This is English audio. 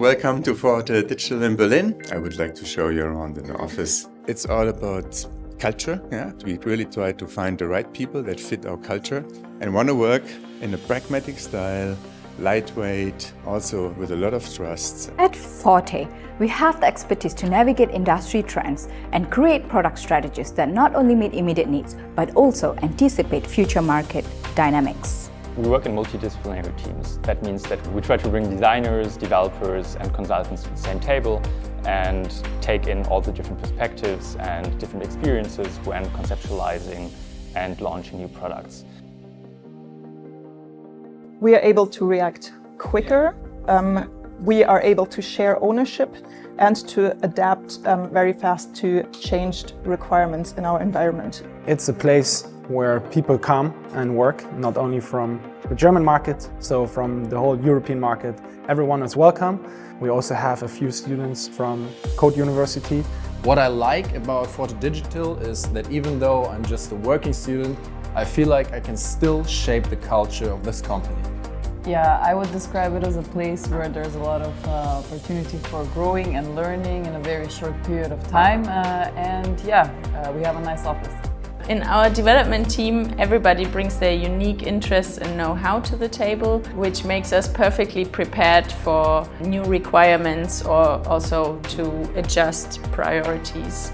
Welcome to Forte Digital in Berlin. I would like to show you around in the office. It's all about culture. We really try to find the right people that fit our culture and want to work in a pragmatic style, lightweight, also with a lot of trust. At Forte, we have the expertise to navigate industry trends and create product strategies that not only meet immediate needs, but also anticipate future market dynamics. We work in multidisciplinary teams. That means that we try to bring designers, developers, and consultants to the same table and take in all the different perspectives and different experiences when conceptualizing and launching new products. We are able to react quicker. We are able to share ownership and to adapt very fast to changed requirements in our environment. It's a place where people come and work, not only from the German market, so from the whole European market. Everyone is welcome. We also have a few students from Code University. What I like about Forte Digital is that even though I'm just a working student, I feel like I can still shape the culture of this company. Yeah, I would describe it as a place where there's a lot of opportunity for growing and learning in a very short period of time. We have a nice office. In our development team, everybody brings their unique interests and know-how to the table, which makes us perfectly prepared for new requirements or also to adjust priorities.